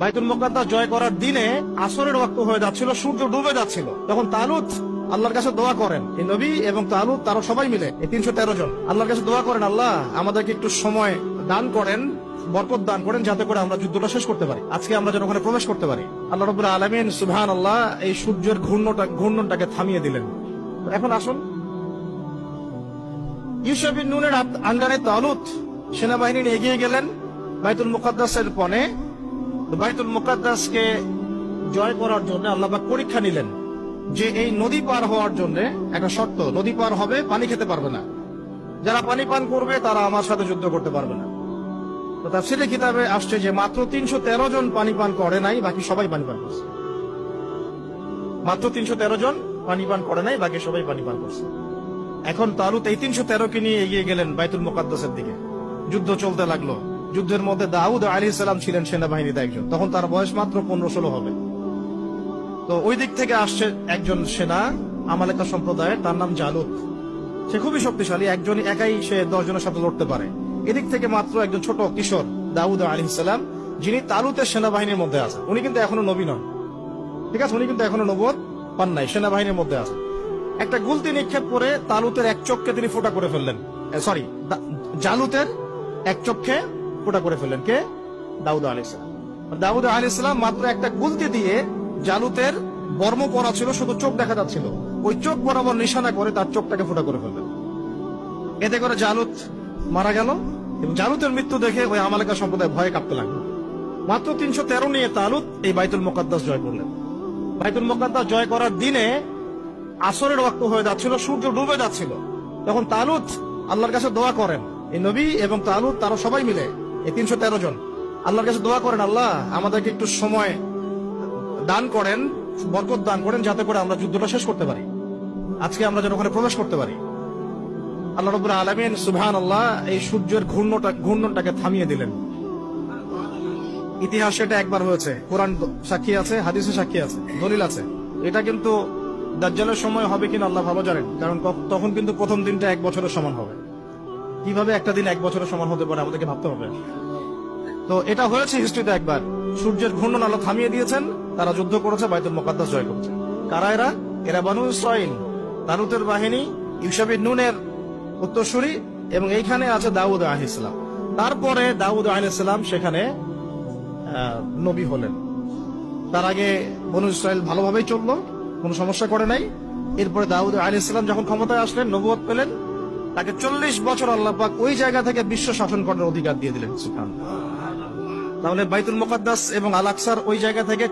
বাইতুল মুকাদ্দাস জয় করার দিনে আসরের ওয়াক্ত হয়ে যাচ্ছিল, সূর্য ডুবে যাচ্ছিল। তখন তালুত আল্লাহর কাছে দোয়া করেন। এই নবী এবং তালুত তারা সবাই মিলে এই 313 জন আল্লাহর কাছে দোয়া করেন, আল্লাহ আমাদেরকে একটু সময় দান করেন, বরকত দান করেন, যাতে করে আমরা যুদ্ধটা শেষ করতে পারি, আজকে আমরা যেন ওখানে প্রবেশ করতে পারি। আল্লাহ রাব্বুল আলামিন সুবহানাল্লাহ এই সূর্যের ঘূর্ণনটাকে থামিয়ে দিলেন। এখন আসুন, ইউশা বিন নুনের আন্ডারে তালুত সেনাবাহিনী নিয়ে এগিয়ে গেলেন বাইতুল মুকাদ্দাসের পনে। বাইতুল মুকাদ্দাসকে জয় করার জন্য আল্লাহ পাক পরীক্ষা নিলেন যে এই নদী পার হওয়ার জন্য একটা শর্ত, নদী পার হবে, পানি খেতে পারবে না, যারা পানি পান করবে তারা আমার সাথে যুদ্ধ করতে পারবে না। তো তাফসীরে কিতাবে আসছে যে মাত্র 313 জন পানি পান করে নাই, বাকি সবাই পানি পান করছে। মাত্র 313 জন পানি পান করে নাই, বাকি সবাই পানি পান করছে। এখন তালুত এই 313কে নিয়ে এগিয়ে গেলেন বাইতুল মুকাদ্দাসের দিকে। যুদ্ধ চলতে লাগলো। যুদ্ধের মধ্যে দাউদ আলাইহিস সালাম ছিলেন সেনাবাহিনীতে একজন, তখন তার বয়স মাত্র 15-16 হবে। তো ওই দিক থেকে আসছে একজন সেনা, আমালেকা সম্প্রদায়ের, তার নাম জালুত। সে খুবই শক্তিশালী, একাই সে 10 জনের সাথে লড়তে পারে। এদিক থেকে মাত্র একজন ছোট কিশোর দাউদ আলাইহিস সালাম, যিনি তালুতের সেনাবাহিনীর মধ্যে আছেন। উনি কিন্তু এখনো নবী নন, ঠিক আছে, উনি কিন্তু এখনো নবুয়ত পান নাই, সেনাবাহিনীর মধ্যে আছেন। একটা গুলতি নিক্ষেপ করে তালুতের এক চোখকে তিনি ফোঁটা করে ফেললেন। সরি, জালুতের এক চোখে ফোঁটা করে ফেললেন কে? দাউদ আলাইহিস সালাম। দাউদ আলাইহিস সালাম মাত্র একটা গুলতি দিয়ে জালুতের বর্ম পরা ছিল, শুধু চোখ দেখা যাচ্ছিল, ওই চোখ বরাবর নিশানা করে তার চোখটাকে ফোঁটা করে ফেললেন। এতে করে জালুত মারা গেল এবং জালুতের মৃত্যু দেখে ওই আমালেকা সম্প্রদায় ভয়ে কাঁপতে লাগলো। মাত্র 313 নিয়ে তালুত এই বাইতুল মুকাদ্দাস জয় করলেন। বাইতুল মুকাদ্দাস জয় করার দিনে আসরের ওয়াক্ত হয়ে যাচ্ছিল, সূর্য ডুবে যাচ্ছিল। তখন তালুত আল্লাহর কাছে দোয়া করেন। এই নবী এবং তালুত তারা সবাই মিলে এই 313 জন আল্লাহর কাছে দোয়া করেন, আল্লাহ আমাদেরকে একটু সময় দান করেন, বরকত দান করেন, যাতে করে আমরা যুদ্ধটা শেষ করতে পারি, আজকে আমরা যেন ওখানে প্রবেশ করতে পারি। আল্লাহ রাব্বুল আলামিন সুবহানাল্লাহ এই সূর্যের ঘূর্ণনটাকে থামিয়ে দিলেন। ইতিহাসে এটা একবার হয়েছে, কোরআন সাক্ষী আছে, হাদিসে সাক্ষী আছে, দলিল আছে। এটা কিন্তু দাজ্জালের সময় হবে কিনা আল্লাহ ভালো জানেন, কারণ তখন কিন্তু প্রথম দিনটা 1 বছরের সমান হবে। কিভাবে একটা দিন 1 বছরের সমান হতে পারে আমাদেরকে ভাবতে হবে। তো এটা হয়েছে হিস্ট্রিতে একবার, সূর্যের ঘূর্ণন আল্লাহ থামিয়ে দিয়েছেন, তারা যুদ্ধ করেছে, বাইতুল মুকাদ্দাস জয় করেছে। কারা এরা? এরা বানু ইসরাইল, তালুতের বাহিনী, ইউশা বিন নুনের উত্তরসূরি, এবং এইখানে আছে দাউদ আলাইহিস সালাম। তারপরে দাউদ আলাইহিস সালাম সেখানে নবী হলেন। তার আগে বনু ইসরাইল ভালোভাবেই চললো, কোনো সমস্যা করে নাই। এরপরে দাউদ আলাইহিস সালাম যখন ক্ষমতায় আসলেন, নবুয়ত পেলেন, তাকে 40 বছর আল্লাহ পাক ওই জায়গা থেকে বিশ্ব শাসন করার অধিকার দিয়ে দিলেন। সুবহানাল্লাহ। তাহলে বাইতুল মুকাদ্দাস এবং আল আকসার ওই জায়গা থেকে